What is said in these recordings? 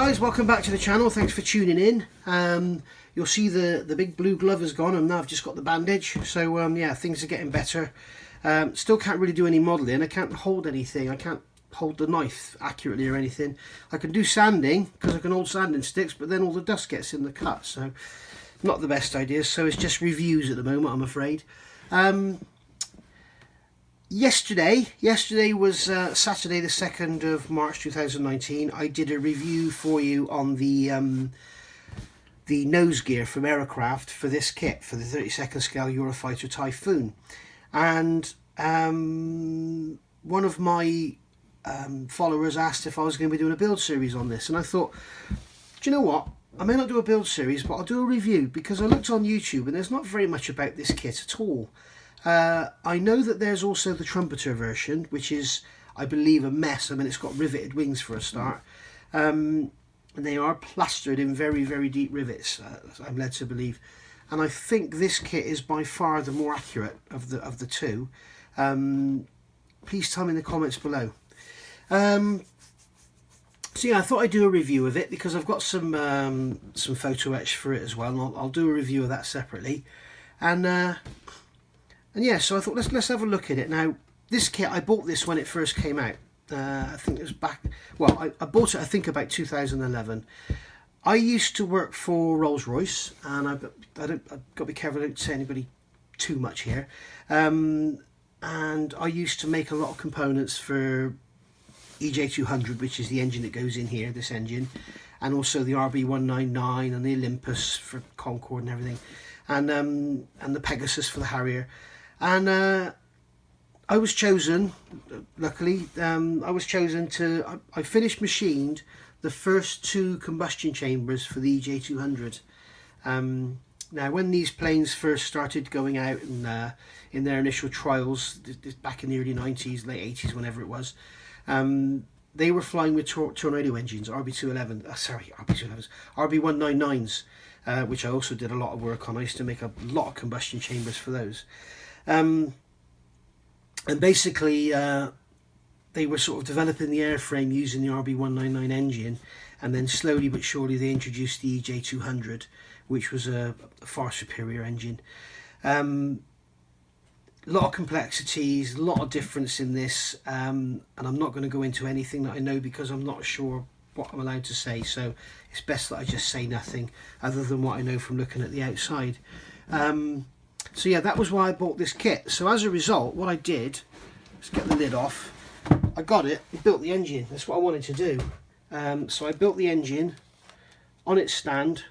guys, welcome back to the channel. Thanks for tuning in. You'll see the big blue glove has gone and now I've just got the bandage. So yeah, things are getting better. Still can't really do any modelling. I can't hold anything. I can't hold the knife accurately or anything. I can do sanding because I can hold sanding sticks, but then all the dust gets in the cut. So not the best idea. So it's just reviews at the moment, I'm afraid. Yesterday was Saturday the 2nd of March 2019. I did a review for you on the nose gear from Aircraft for this kit, for the 32nd scale Eurofighter Typhoon. And one of my followers asked if I was going to be doing a build series on this. And I thought, do you know what? I may not do a build series, but I'll do a review, because I looked on YouTube and there's not very much about this kit at all. I know that there's also the trumpeter version, which is, I believe, a mess. I mean, it's got riveted wings for a start. And they are plastered in very, very deep rivets, I'm led to believe. And I think this kit is by far the more accurate of the two. Please tell me in the comments below. So yeah, I thought I'd do a review of it because I've got some photo etch for it as well, and I'll do a review of that separately. And yeah, so I thought let's have a look at it. Now, this kit, I bought this when it first came out. I think it was back, well, I bought it I think about 2011. I used to work for Rolls-Royce, and I've got to be careful, I don't say anybody too much here. And I used to make a lot of components for EJ200, which is the engine that goes in here, this engine, and also the RB199 and the Olympus for Concorde and everything, and the Pegasus for the Harrier. And I was chosen, luckily, I was chosen to, I finished machined the first 2 combustion chambers for the EJ200. Now, when these planes first started going out in their initial trials, back in the early 90s, late 80s, whenever it was, they were flying with Tornado engines, RB199s, which I also did a lot of work on. I used to make a lot of combustion chambers for those. And basically, they were sort of developing the airframe using the RB199 engine, and then slowly but surely they introduced the EJ200, which was a far superior engine. A lot of complexities, a lot of difference in this, and I'm not going to go into anything that I know because I'm not sure what I'm allowed to say, so it's best that I just say nothing other than what I know from looking at the outside. So yeah, that was why I bought this kit. So as a result, what I did, let's get the lid off, I got it, I built the engine. That's what I wanted to do. So I built the engine on its stand,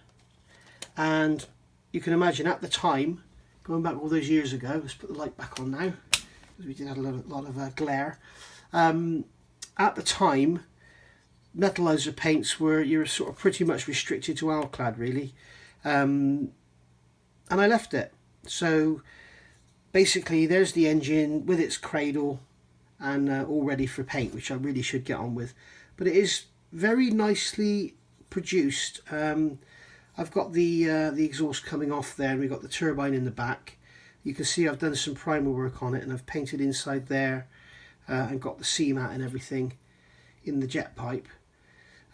and you can imagine at the time, going back all those years ago, let's put the light back on now, because we did have a lot of glare. At the time, metallizer paints you're sort of pretty much restricted to Alclad, really. And I left it. So basically there's the engine with its cradle and all ready for paint, which I really should get on with. But it is very nicely produced. I've got the exhaust coming off there, and we've got the turbine in the back. You can see I've done some primer work on it, and I've painted inside there and got the C-mat and everything in the jet pipe.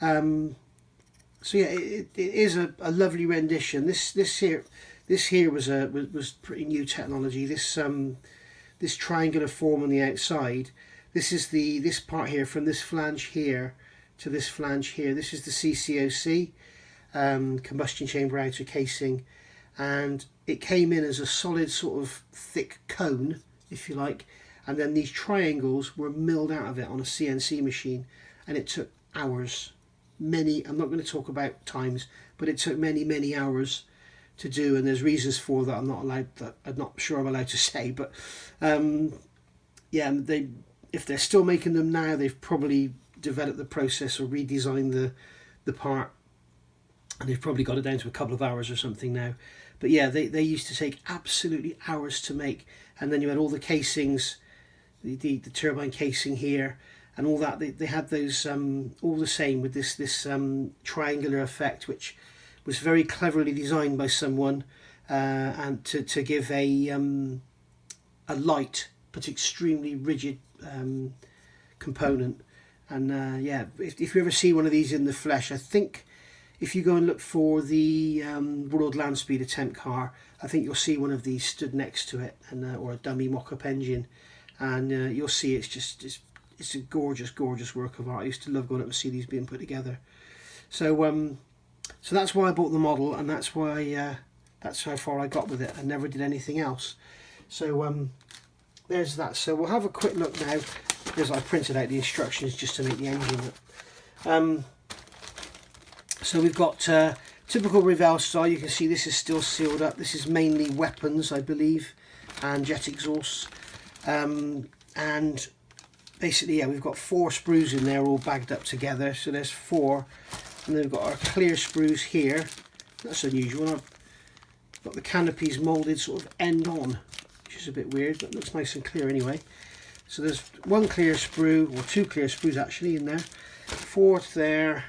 So yeah, it is a lovely rendition. This here was pretty new technology. This triangular form on the outside. This is this part here, from this flange here to this flange here. This is the CCOC, combustion chamber outer casing, and it came in as a solid sort of thick cone, if you like, and then these triangles were milled out of it on a CNC machine, and it took hours. I'm not going to talk about times, but it took many hours to do, and there's reasons for that I'm not sure I'm allowed to say, but yeah, if they're still making them now, they've probably developed the process or redesigned the part, and they've probably got it down to a couple of hours or something now. But yeah, they used to take absolutely hours to make, and then you had all the casings, the turbine casing here and all that. They had those all the same with this triangular effect, which was very cleverly designed by someone, and to give a light but extremely rigid component And yeah, if you ever see one of these in the flesh, I think if you go and look for the World Land Speed attempt car, I think you'll see one of these stood next to it, and or a dummy mock-up engine, and you'll see it's a gorgeous work of art. I used to love going up and see these being put together. So so that's why I bought the model, and that's why that's how far I got with it. I never did anything else. So there's that. So we'll have a quick look now, because I printed out the instructions just to make the engine up. So we've got typical Revell style. You can see this is still sealed up. This is mainly weapons, I believe, and jet exhausts. And basically, yeah, we've got 4 sprues in there all bagged up together. So there's 4. And then we've got our clear sprues here. That's unusual. I've got the canopies moulded sort of end on, which is a bit weird, but it looks nice and clear anyway. So there's 1 clear sprue, or 2 clear sprues actually in there. 4th there.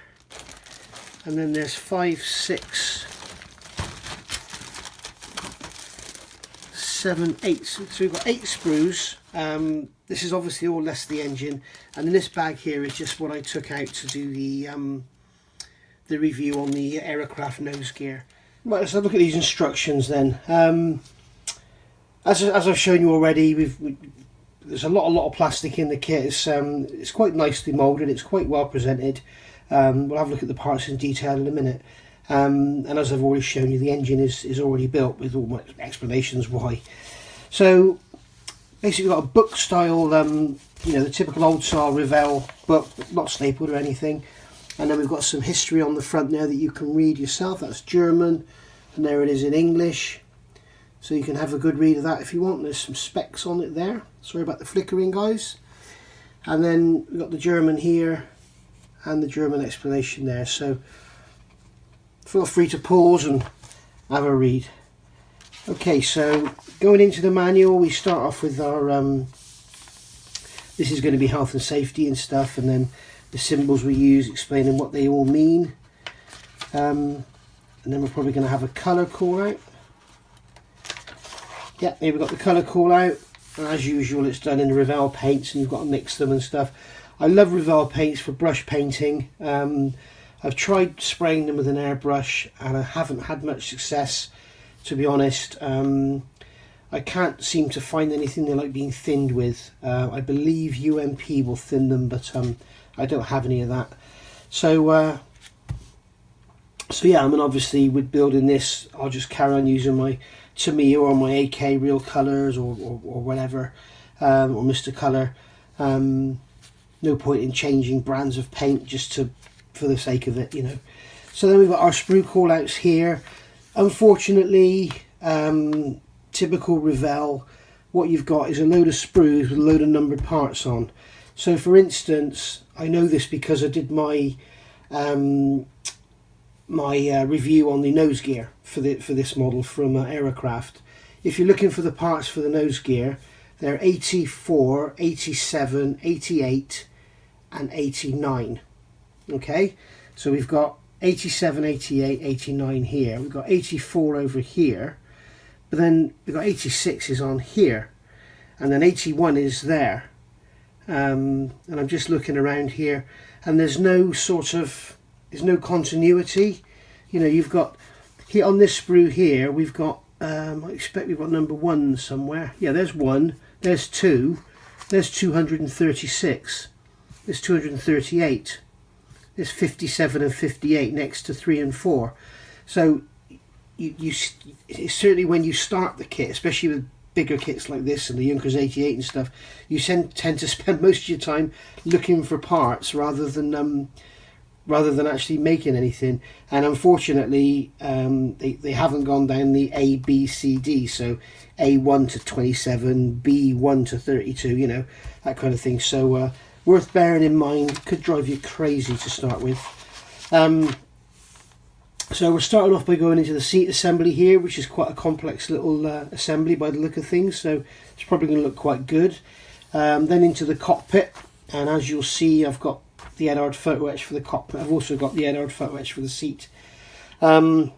And then there's 5, 6, 7, 8. So we've got 8 sprues. This is obviously all less the engine, and in this bag here is just what I took out to do the review on the aircraft nose gear. Right, let's have a look at these instructions then. As I've shown you already, there's a lot of plastic in the kit. It's quite nicely moulded. It's quite well presented. We'll have a look at the parts in detail in a minute. And as I've already shown you, the engine is already built with all my explanations why. So basically, we've got a book style, you know, the typical old style Revell book, not stapled or anything. And then we've got some history on the front there that you can read yourself. That's German, and there it is in English. So you can have a good read of that if you want. There's some specs on it there. Sorry about the flickering, guys. And then we've got the German here, and the German explanation there. So feel free to pause and have a read. Okay, so going into the manual, we start off with our this is going to be health and safety and stuff, and then the symbols we use explaining what they all mean. And then we're probably going to have a colour call out. Yeah, here we've got the colour call out, and as usual it's done in the Revell paints, and you've got to mix them and stuff. I love Revell paints for brush painting. I've tried spraying them with an airbrush and I haven't had much success, to be honest. I can't seem to find anything they like being thinned with. I believe UMP will thin them, but I don't have any of that. So so yeah, I mean, obviously with building this, I'll just carry on using my Tamiya or my AK Real Colours or whatever, or Mr. Colour. No point in changing brands of paint just for the sake of it, you know. So then we've got our sprue call outs here. Unfortunately, typical Revell, what you've got is a load of sprues with a load of numbered parts on. So for instance, I know this because I did my review on the nose gear for this model from Aerocraft. If you're looking for the parts for the nose gear, they're 84, 87, 88 and 89. Okay, so we've got 87, 88, 89 here. We've got 84 over here, but then we've got 86 is on here, and then 81 is there. And I'm just looking around here, and there's no continuity. You know, you've got here on this sprue here, we've got I expect we've got number 1 somewhere. Yeah, there's 1, there's 2, there's 236, there's 238, there's 57 and 58 next to 3 and 4. So you certainly, when you start the kit, especially with bigger kits like this and the Junkers 88 and stuff, you tend to spend most of your time looking for parts rather than actually making anything. And unfortunately, they haven't gone down the A, B, C, D. So A1 to 27, B1 to 32, you know, that kind of thing. So worth bearing in mind. Could drive you crazy to start with. So we're starting off by going into the seat assembly here, which is quite a complex little assembly by the look of things. So it's probably going to look quite good. Then into the cockpit, and as you'll see, I've got the Edard photo etch for the cockpit. I've also got the Edard photo etch for the seat. And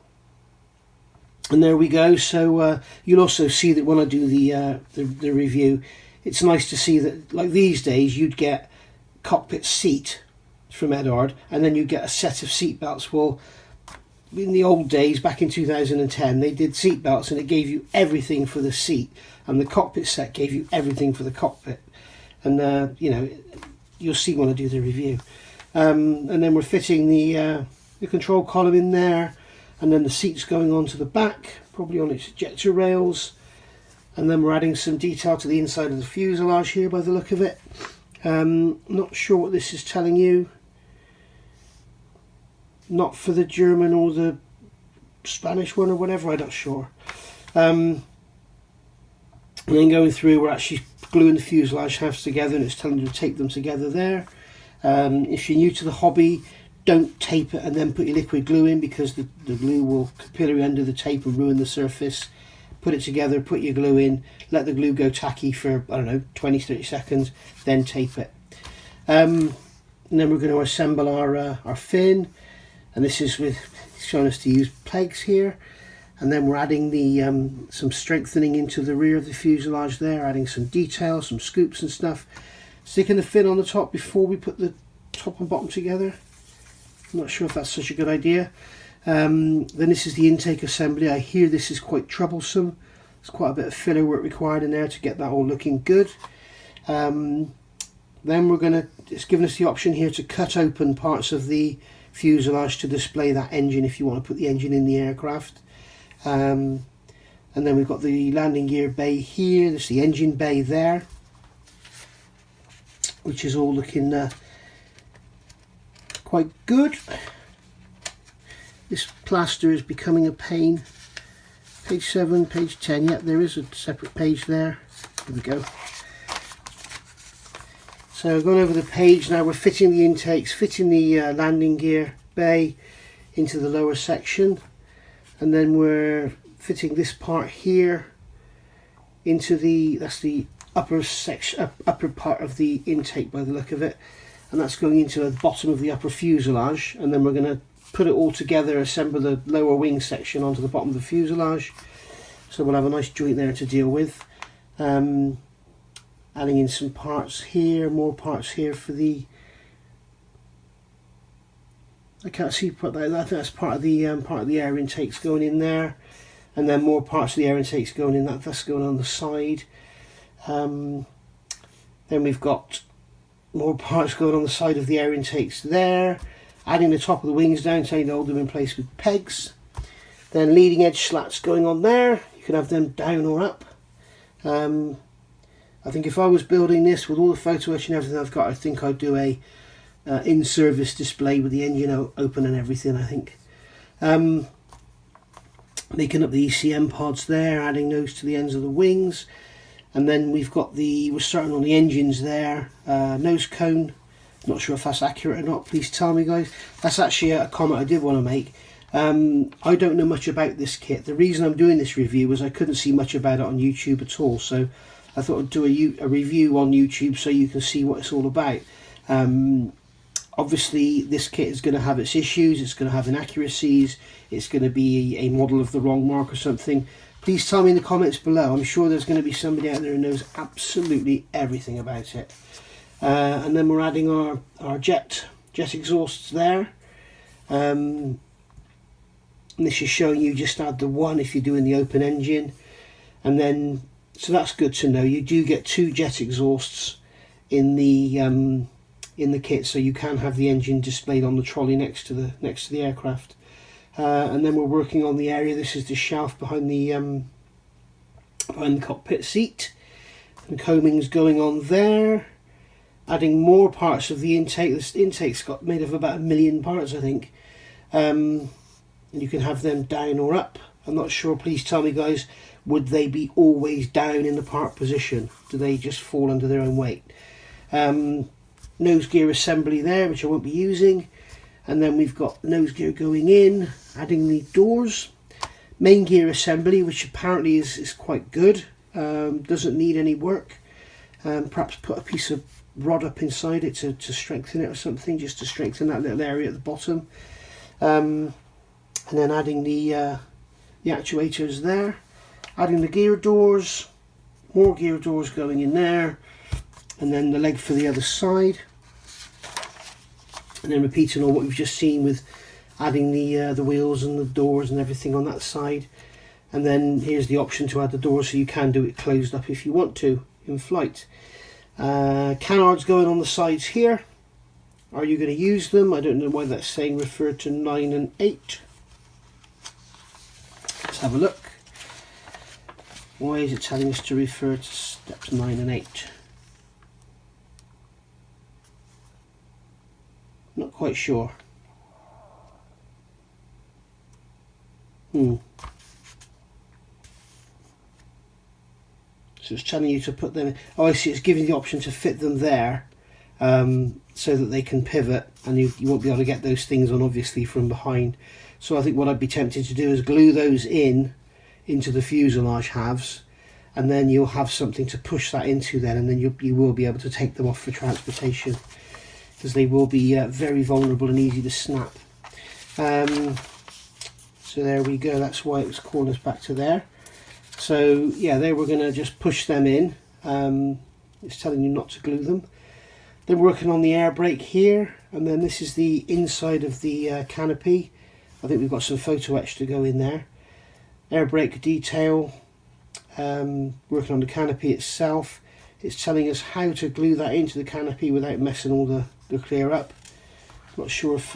there we go. So you'll also see that when I do the review, it's nice to see that, like these days, you'd get cockpit seat from Edard, and then you get a set of seat belts. Well, in the old days, back in 2010, they did seat belts and it gave you everything for the seat, and the cockpit set gave you everything for the cockpit. And you know, you'll see when I do the review. And then we're fitting the control column in there, and then the seat's going on to the back, probably on its ejector rails. And then we're adding some detail to the inside of the fuselage here by the look of it. Not sure what this is telling you. Not for the German or the Spanish one or whatever, I'm not sure. And then going through, we're actually gluing the fuselage halves together, and it's telling you to tape them together there. If you're new to the hobby, don't tape it and then put your liquid glue in, because the glue will capillary under the tape and ruin the surface. Put it together, put your glue in, let the glue go tacky for, I don't know, 20-30 seconds, then tape it. And then we're going to assemble our fin, and this is with showing us to use pegs here. And then we're adding the some strengthening into the rear of the fuselage there, adding some detail, some scoops and stuff. Sticking the fin on the top before we put the top and bottom together. I'm not sure if that's such a good idea. Then this is the intake assembly. I hear this is quite troublesome. There's quite a bit of filler work required in there to get that all looking good. Then we're going to, it's given us the option here to cut open parts of the fuselage to display that engine if you want to put the engine in the aircraft. And then we've got the landing gear bay here. There's the engine bay there, which is all looking quite good. This plaster is becoming a pain. Page 7, page 10, yep, there is a separate page there. Here we go. So going over the page now, we're fitting the intakes, fitting the landing gear bay into the lower section, and then we're fitting this part here into the, that's the upper section, upper part of the intake by the look of it, and that's going into the bottom of the upper fuselage. And then we're going to put it all together, assemble the lower wing section onto the bottom of the fuselage. So we'll have a nice joint there to deal with. Adding in some parts here, more parts here for the, I can't see, but I think that's part of the air intakes going in there, and then more parts of the air intakes going in, that's going on the side. Then we've got more parts going on the side of the air intakes there. Adding the top of the wings down, trying to hold them in place with pegs. Then leading edge slats going on there. You can have them down or up. I think if I was building this with all the photo etch and everything I've got, I think I'd do a in-service display with the engine open and everything, I think. Making up the ECM pods there, adding those to the ends of the wings. And then we've got we're starting on the engines there. Nose cone. Not sure if that's accurate or not, please tell me guys. That's actually a comment I did want to make. I don't know much about this kit. The reason I'm doing this review was I couldn't see much about it on YouTube at all, so I thought I'd do a review on YouTube so you can see what it's all about. Obviously this kit is going to have its issues, it's going to have inaccuracies, it's going to be a model of the wrong mark or something. Please tell me in the comments below. I'm sure there's going to be somebody out there who knows absolutely everything about it. And then we're adding our jet exhausts there. And this is showing you just add the one if you're doing the open engine. And then, so that's good to know. You do get 2 jet exhausts in the kit, so you can have the engine displayed on the trolley next to the aircraft. And then we're working on the area. This is the shelf behind the cockpit seat. And combing's going on there. Adding more parts of the intake. This intake's got made of about 1 million parts, I think. And you can have them down or up. I'm not sure. Please tell me, guys. Would they be always down in the park position? Do they just fall under their own weight? Nose gear assembly there, which I won't be using. And then we've got nose gear going in, adding the doors. Main gear assembly, which apparently is quite good. Doesn't need any work. Perhaps put a piece of rod up inside it to strengthen it or something, just to strengthen that little area at the bottom. And then adding the actuators there. Adding the gear doors, more gear doors going in there, and then the leg for the other side. And then repeating on what we've just seen with adding the wheels and the doors and everything on that side. And then here's the option to add the doors, so you can do it closed up if you want to in flight. Canards going on the sides here. Are you going to use them? I don't know why that's saying refer to 9 and 8. Let's have a look. Why is it telling us to refer to steps 9 and 8? Not quite sure. So it's telling you to put them in. Oh, I see, it's giving the option to fit them there, so that they can pivot, and you won't be able to get those things on obviously from behind. So I think what I'd be tempted to do is glue those into the fuselage halves, and then you'll have something to push that into then, and then you will be able to take them off for transportation, because they will be very vulnerable and easy to snap. So there we go, that's why it was calling us back to there. So yeah, there we're going to just push them in. It's telling you not to glue them. Then we're working on the air brake here, and then this is the inside of the canopy. I think we've got some photo etch to go in there. Air brake detail, working on the canopy itself. It's telling us how to glue that into the canopy without messing all the clear up. Not sure if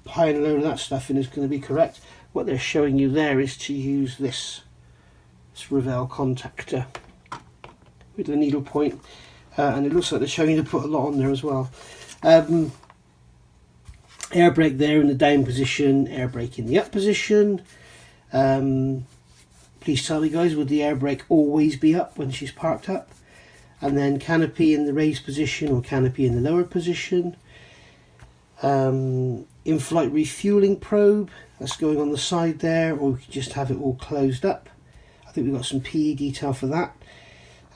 piling a load of that stuff in is going to be correct. What they're showing you there is to use this Revell contactor with the needle point, and it looks like they're showing you to put a lot on there as well. Air brake there in the down position, air brake in the up position. Please tell me guys, would the air brake always be up when she's parked up? And then canopy in the raised position or canopy in the lower position. In-flight refueling probe, that's going on the side there, or we could just have it all closed up. I think we've got some PE detail for that.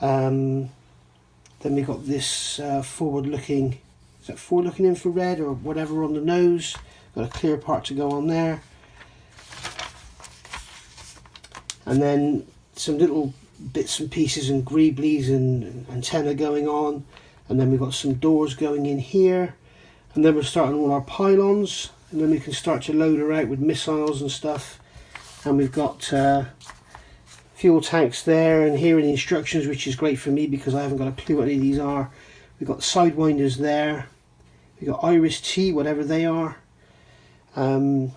Then we've got this forward-looking, is that forward-looking infrared or whatever on the nose. Got a clear part to go on there. And then some little bits and pieces and greeblies and antenna going on. And then we've got some doors going in here. And then we're starting all our pylons, and then we can start to load her out with missiles and stuff. And we've got fuel tanks there, and here are the instructions, which is great for me because I haven't got a clue what any of these are. We've got the sidewinders there. We've got Iris T, whatever they are. And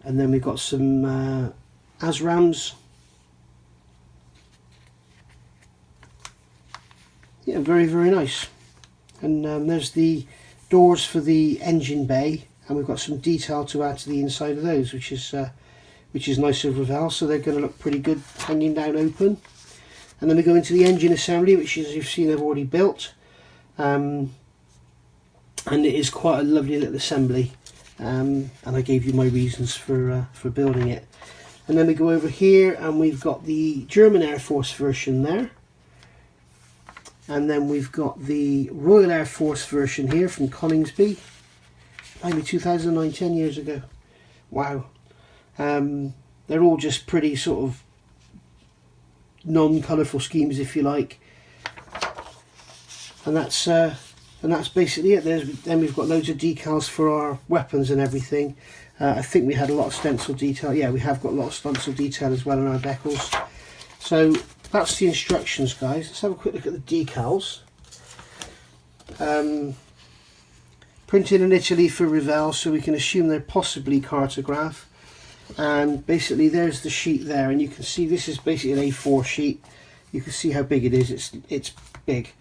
then we've got some ASRAMs. Yeah, very, very nice. And there's the doors for the engine bay, and we've got some detail to add to the inside of those, which is nice of Revell. So they're going to look pretty good hanging down open. And then we go into the engine assembly, which, as you've seen, I've already built, and it is quite a lovely little assembly. And I gave you my reasons for building it. And then we go over here, and we've got the German Air Force version there. And then we've got the Royal Air Force version here from Coningsby. Maybe 2009, 10 years ago. Wow. They're all just pretty sort of non-colourful schemes, if you like. And that's basically it. Then we've got loads of decals for our weapons and everything. I think we had a lot of stencil detail. Yeah, we have got a lot of stencil detail as well in our decals. So that's the instructions, guys. Let's have a quick look at the decals. Printed in Italy for Revell, so we can assume they're possibly cartograph. And basically there's the sheet there, and you can see this is basically an A4 sheet. You can see how big it is. It's big.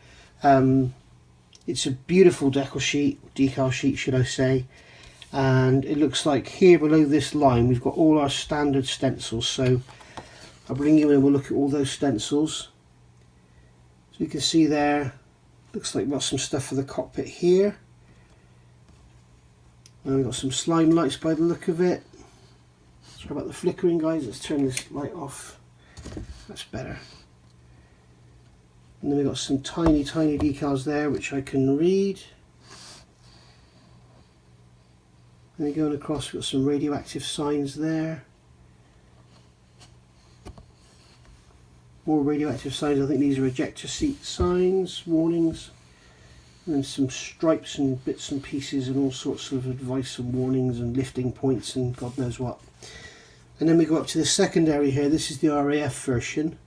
It's a beautiful decal sheet should I say, and it looks like here below this line we've got all our standard stencils. So I'll bring you in and we'll look at all those stencils. So you can see there, looks like we've got some stuff for the cockpit here. And we've got some slime lights by the look of it. Sorry about the flickering, guys. Let's turn this light off. That's better. And then we've got some tiny decals there which I can read. And then going across, we've got some radioactive signs there. More radioactive signs. I think these are ejector seat signs, warnings. and then some stripes and bits and pieces and all sorts of advice and warnings and lifting points and God knows what. And then we go up to the secondary here. This is the RAF version,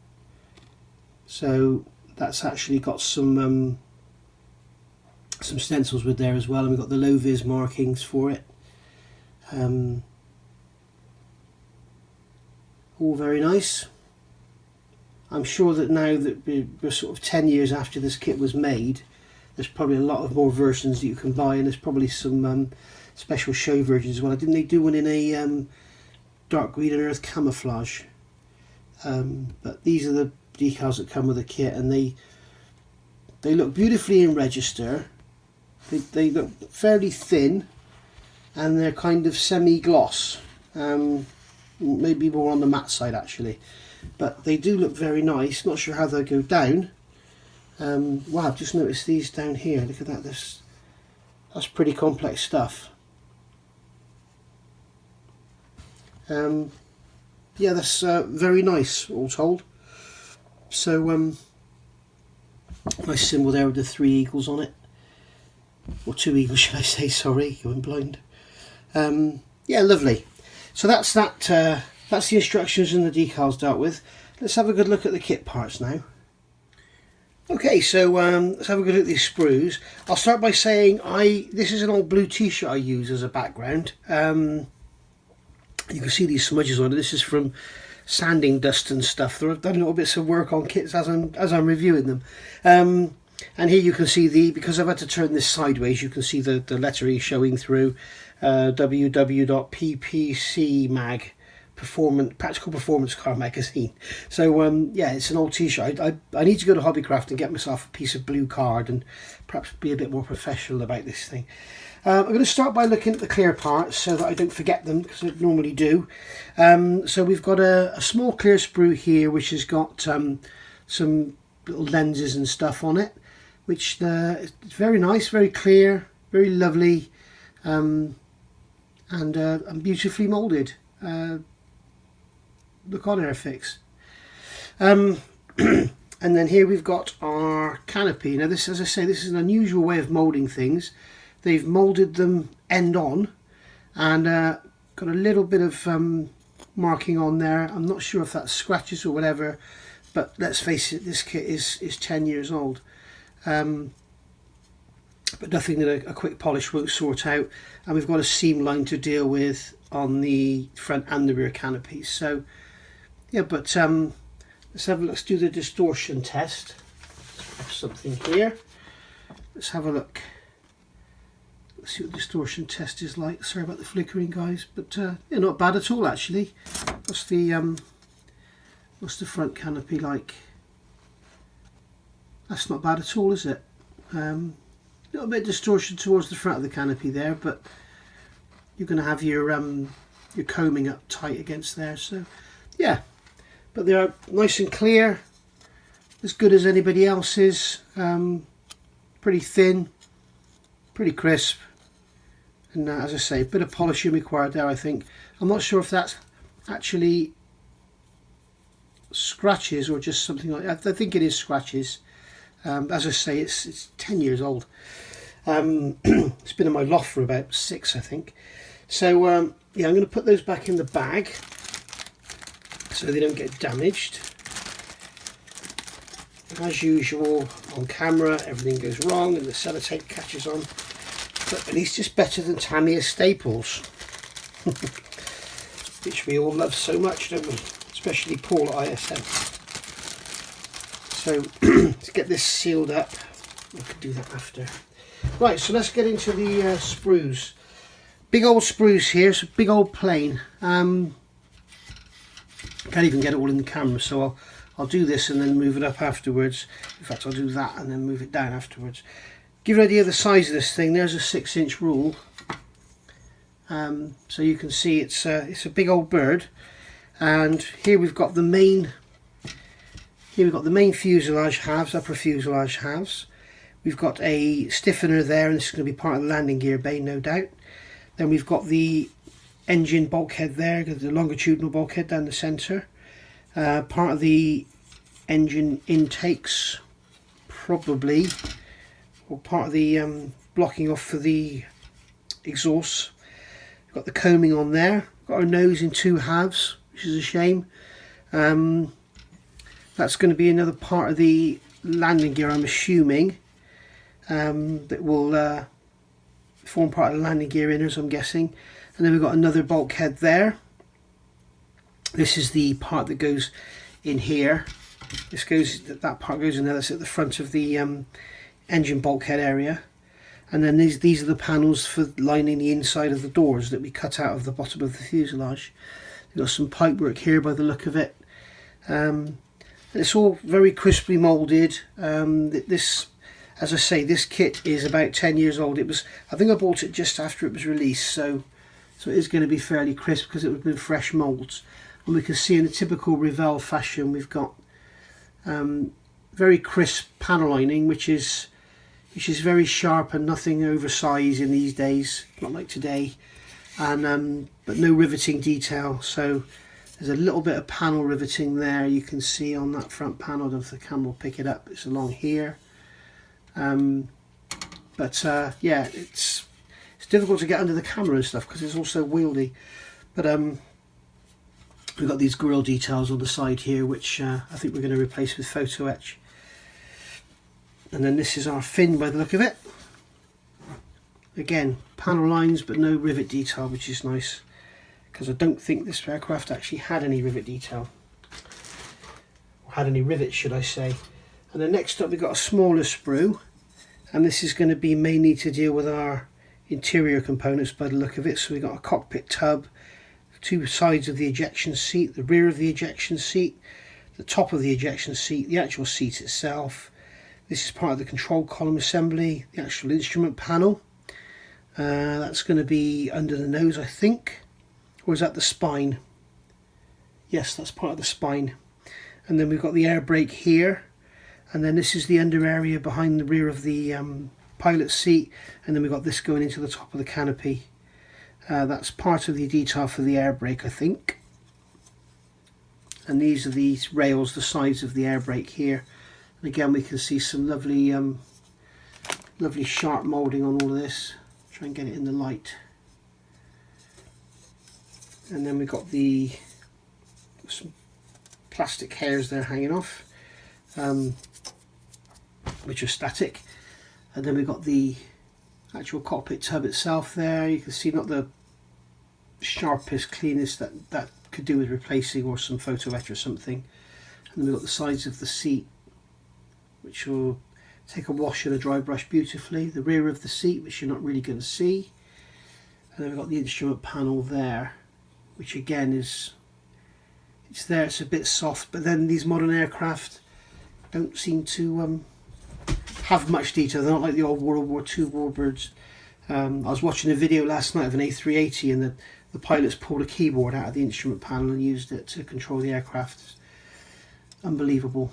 so that's actually got some stencils with there as well, and we've got the low vis markings for it. All very nice. I'm sure that now that we're sort of 10 years after this kit was made, there's probably a lot of more versions that you can buy, and there's probably some special show versions as well. Didn't they do one in a dark green and earth camouflage? But these are the decals that come with the kit, and they look beautifully in register. They look fairly thin, and they're kind of semi-gloss, maybe more on the matte side actually, but they do look very nice. Not sure how they'll go down. Wow, I've just noticed these down here. Look at that. That's pretty complex stuff. Yeah, that's very nice, all told. So nice symbol there with the 3 eagles on it, or 2 eagles should I say, sorry, going blind. Yeah, lovely. So that's the instructions and the decals dealt with. Let's have a good look at the kit parts now. Okay, so let's have a good look at these sprues. I'll start by saying this is an old blue t-shirt I use as a background. You can see these smudges on it. This is from sanding dust and stuff. I've done little bits of work on kits as I'm reviewing them. And here you can see because I've had to turn this sideways, you can see the lettering showing through. www.ppcmag, Practical Performance Car Magazine. So yeah, it's an old t-shirt. I need to go to Hobbycraft and get myself a piece of blue card and perhaps be a bit more professional about this thing. I'm going to start by looking at the clear parts so that I don't forget them, because I normally do. So we've got a small clear sprue here which has got some little lenses and stuff on it, which it's very nice, very clear, very lovely, and beautifully moulded. Look on Airfix. And then here we've got our canopy. Now this, as I say, this is an unusual way of moulding things. They've moulded them end on, and got a little bit of marking on there. I'm not sure if that's scratches or whatever, but let's face it, this kit is 10 years old. But nothing that a quick polish won't sort out. And we've got a seam line to deal with on the front and the rear canopies. So yeah, but let's do the distortion test. Let's something here. Let's have a look. Let's see what the distortion test is like. Sorry about the flickering, guys, but yeah, not bad at all actually. What's the front canopy like? That's not bad at all, is it? Little bit of distortion towards the front of the canopy there, but you're going to have your combing up tight against there. So yeah, but they are nice and clear, as good as anybody else's. Pretty thin, pretty crisp, and as I say, a bit of polishing required there, I think. I'm not sure if that's actually scratches or just something like that. I think it is scratches. As I say, it's 10 years old. It's been in my loft for about 6, I think. So yeah, I'm going to put those back in the bag so they don't get damaged. As usual, on camera everything goes wrong and the sellotape catches on, but at least it's better than Tamiya staples, which we all love so much, don't we? Especially Paul at ISM. So to get this sealed up, I could do that after. Right, so let's get into the sprues. Big old sprues here, it's a big old plane. Can't even get it all in the camera, so I'll do this and then move it up afterwards. In fact, I'll do that and then move it down afterwards. Give you an idea of the size of this thing. There's a 6-inch rule. So you can see it's a big old bird. And here we've got the main. Here we've got the main fuselage halves, upper fuselage halves. We've got a stiffener there, and this is going to be part of the landing gear bay, no doubt. Then we've got the engine bulkhead there, the longitudinal bulkhead down the centre. Part of the engine intakes, probably, or part of the blocking off for the exhaust. We've got the combing on there. Got our nose in 2 halves, which is a shame. That's going to be another part of the landing gear, I'm assuming, that will form part of the landing gear inners, I'm guessing. And then we've got another bulkhead there. This is the part that goes in here. That part goes in there. That's at the front of the engine bulkhead area. And then these are the panels for lining the inside of the doors that we cut out of the bottom of the fuselage. We've got some pipe work here by the look of it. It's all very crisply moulded. This, as I say, this kit is about 10 years old. I think I bought it just after it was released, so it is going to be fairly crisp because it would have been fresh moulds. And we can see in the typical Revell fashion, we've got very crisp panel lining, which is very sharp and nothing oversized in these days, not like today, and but no riveting detail. So there's a little bit of panel riveting there, you can see on that front panel. I don't know if the camera will pick it up, it's along here. Yeah, it's difficult to get under the camera and stuff because it's also wieldy. But we've got these grille details on the side here, which I think we're going to replace with photo etch. And then this is our fin by the look of it. Again, panel lines but no rivet detail, which is nice, because I don't think this aircraft actually had any rivet detail. Or had any rivets, should I say. And then next up we've got a smaller sprue, and this is going to be mainly to deal with our interior components by the look of it. So we've got a cockpit tub, 2 sides of the ejection seat, the rear of the ejection seat, the top of the ejection seat, the actual seat itself. This is part of the control column assembly, the actual instrument panel. That's going to be under the nose, I think. Or is that the spine? Yes, that's part of the spine. And then we've got the air brake here. And then this is the under area behind the rear of the pilot seat. And then we've got this going into the top of the canopy. That's part of the detail for the air brake, I think. And these are these rails, the sides of the air brake here. And again, we can see some lovely lovely sharp moulding on all of this. Try and get it in the light. And then we've got some plastic hairs there hanging off, which are static. And then we've got the actual cockpit tub itself there. You can see not the sharpest, cleanest that could do with replacing, or some photo etch or something. And then we've got the sides of the seat, which will take a wash and a dry brush beautifully. The rear of the seat, which you're not really going to see. And then we've got the instrument panel there, which again it's there, it's a bit soft, but then these modern aircraft don't seem to have much detail. They're not like the old World War II warbirds. I was watching a video last night of an A380, and the pilots pulled a keyboard out of the instrument panel and used it to control the aircraft. Unbelievable.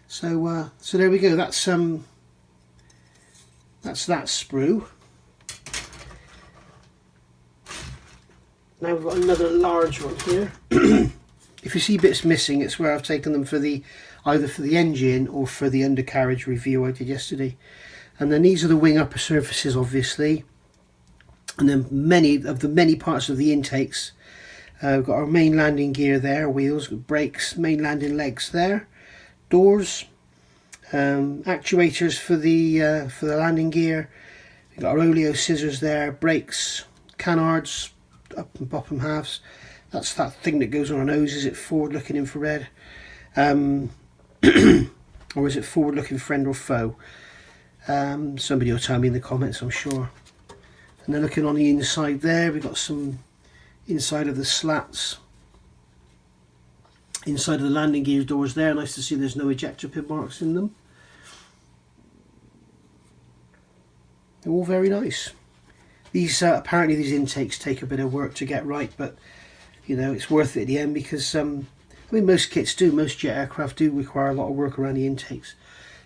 So there we go. That's that sprue. Now we've got another large one here. If you see bits missing, it's where I've taken them for either for the engine or for the undercarriage review I did yesterday. And then these are the wing upper surfaces, obviously. And then many parts of the intakes. We've got our main landing gear there, wheels, brakes, main landing legs there, doors, actuators for the landing gear. We've got our oleo scissors there, brakes, canards, up and bottom halves. That's that thing that goes on our nose. Is it forward looking infrared? Or is it forward looking friend or foe? Somebody will tell me in the comments, I'm sure. And then looking on the inside there, we've got some inside of the slats, inside of the landing gear doors there. Nice to see there's no ejector pin marks in them. They're all very nice. These apparently these intakes take a bit of work to get right, but you know, it's worth it at the end, because I mean, most kits do, most jet aircraft do require a lot of work around the intakes.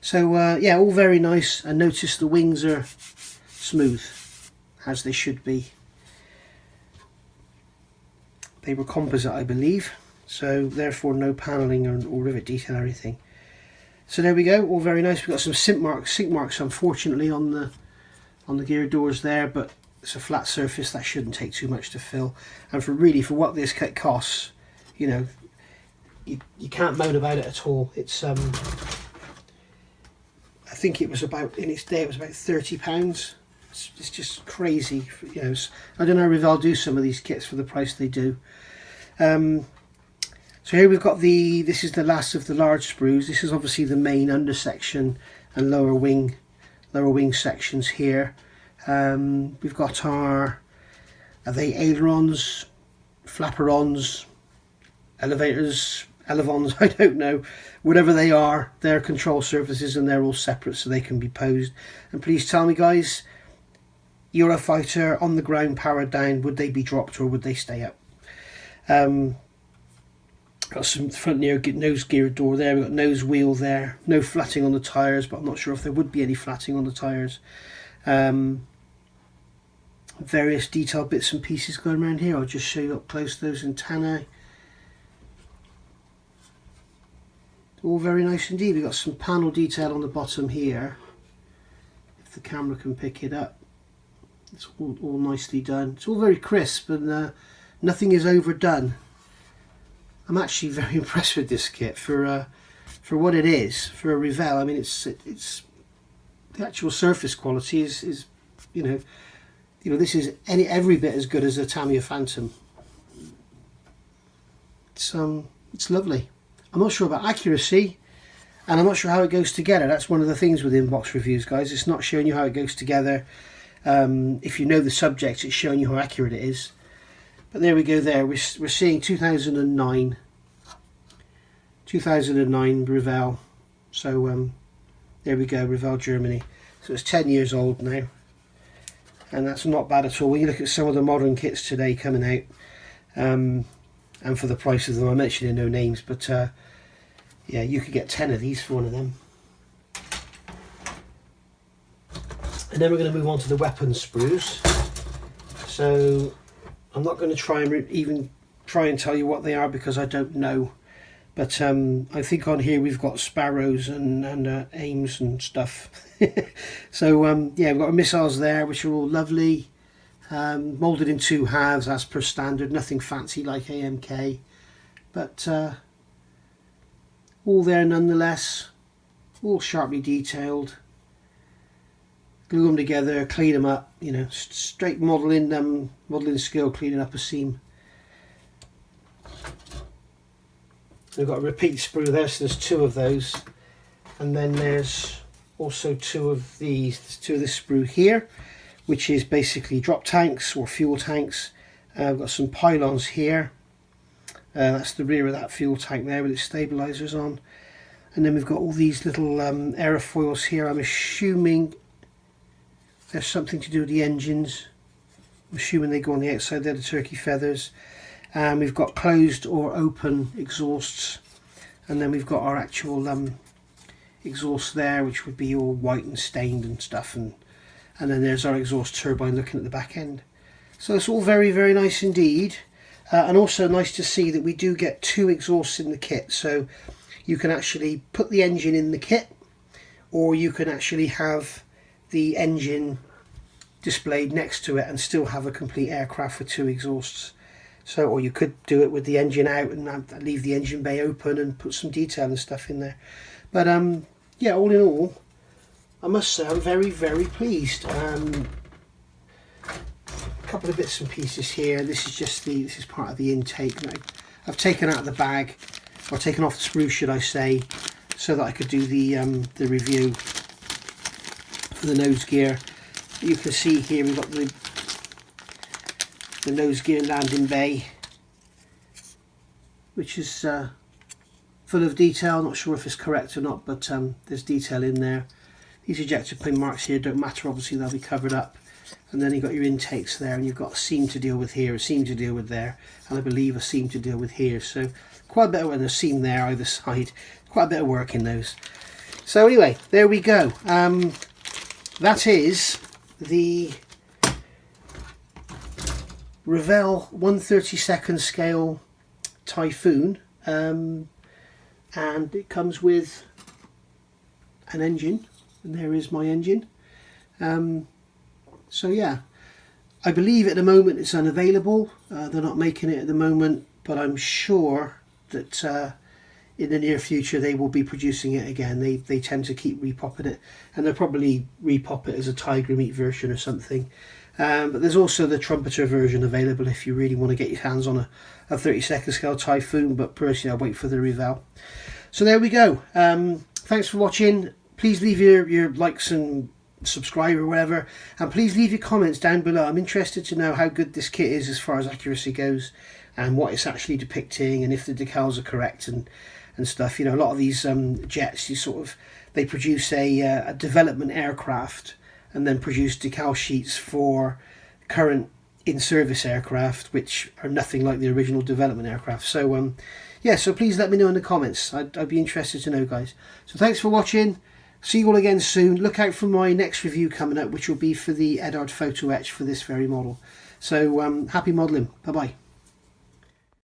So yeah, all very nice. And notice the wings are smooth, as they should be. They were composite, I believe, so therefore no panelling or rivet detail or anything. So there we go, all very nice. We've got some sink marks unfortunately on the gear doors there, but it's a flat surface, that shouldn't take too much to fill. And for what this kit costs, you know, you can't moan about it at all. It's I think it was about, in its day, it was about £30. It's just crazy, you know. I don't know how Revell do some of these kits for the price they do. So here we've got this is the last of the large sprues. This is obviously the main undersection and lower wing sections here. We've got are they ailerons, flaperons, elevators, elevons, I don't know. Whatever they are, they're control surfaces and they're all separate so they can be posed. And please tell me, guys, Eurofighter on the ground, powered down, would they be dropped or would they stay up? Got some front nose gear door there, we've got nose wheel there, no flatting on the tyres, but I'm not sure if there would be any flatting on the tyres. Various detailed bits and pieces going around here. I'll just show you up close those antennae. All very nice indeed. We've got some panel detail on the bottom here, if the camera can pick it up. It's all nicely done. It's all very crisp and nothing is overdone. I'm actually very impressed with this kit for what it is, for a Revell. I mean, it's the actual surface quality is you know this is every bit as good as a Tamiya Phantom. It's lovely. I'm not sure about accuracy, and I'm not sure how it goes together. That's one of the things with inbox reviews, guys. It's not showing you how it goes together. If you know the subject, it's showing you how accurate it is. But there we go there. We're seeing 2009 Revell. So there we go, Revell Germany. So it's 10 years old now. And that's not bad at all. When you look at some of the modern kits today coming out, and for the price of them, I'm mentioning no names, but yeah, you could get 10 of these for one of them. And then we're going to move on to the weapons sprues. So I'm not going to try and tell you what they are because I don't know. But I think on here we've got sparrows and aims and stuff. So yeah, we've got our missiles there, which are all lovely. Moulded in 2 halves as per standard, nothing fancy like AMK. But all there nonetheless, all sharply detailed. Glue them together, clean them up, you know, straight modelling skill, cleaning up a seam. We've got a repeat sprue there, so there's 2 of those, and then there's also 2 of these. There's 2 of this sprue here, which is basically drop tanks or fuel tanks. We've got some pylons here. That's the rear of that fuel tank there with its stabilisers on, and then we've got all these little aerofoils here. I'm assuming there's something to do with the engines. I'm assuming they go on the outside. They're the turkey feathers. We've got closed or open exhausts, and then we've got our actual exhaust there, which would be all white and stained and stuff, and then there's our exhaust turbine looking at the back end. So it's all very, very nice indeed, and also nice to see that we do get 2 exhausts in the kit. So you can actually put the engine in the kit, or you can actually have the engine displayed next to it and still have a complete aircraft with 2 exhausts. So, or you could do it with the engine out and leave the engine bay open and put some detail and stuff in there. But yeah, all in all, I must say I'm very, very pleased. A couple of bits and pieces here. This is part of the intake. I've taken out of the bag, or taken off the sprue, should I say, so that I could do the review for the nose gear. You can see here we've got the nose gear landing bay, which is full of detail. Not sure if it's correct or not, but there's detail in there. These ejector pin marks here don't matter, obviously they'll be covered up. And then you've got your intakes there, and you've got a seam to deal with here, a seam to deal with there, and I believe a seam to deal with here. So quite a bit of a seam there either side, quite a bit of work in those. So anyway, there we go. That is the Revell 1/32 scale Typhoon, and it comes with an engine, and there is my engine. So yeah, I believe at the moment it's unavailable. They're not making it at the moment, but I'm sure that in the near future they will be producing it again. They tend to keep repopping it, and they'll probably repop it as a tiger meat version or something. But there's also the trumpeter version available if you really want to get your hands on a 32nd scale Typhoon, but personally I'll wait for the Revell. So there we go. Thanks for watching. Please leave your likes and subscribe or whatever, and please leave your comments down below. I'm interested to know how good this kit is as far as accuracy goes, and what it's actually depicting, and if the decals are correct and stuff. You know, a lot of these jets, they produce a development aircraft and then produce decal sheets for current in-service aircraft, which are nothing like the original development aircraft. So yeah, so please let me know in the comments. I'd be interested to know, guys. So thanks for watching. See you all again soon. Look out for my next review coming up, which will be for the Edard photo etch for this very model. So happy modelling. Bye bye.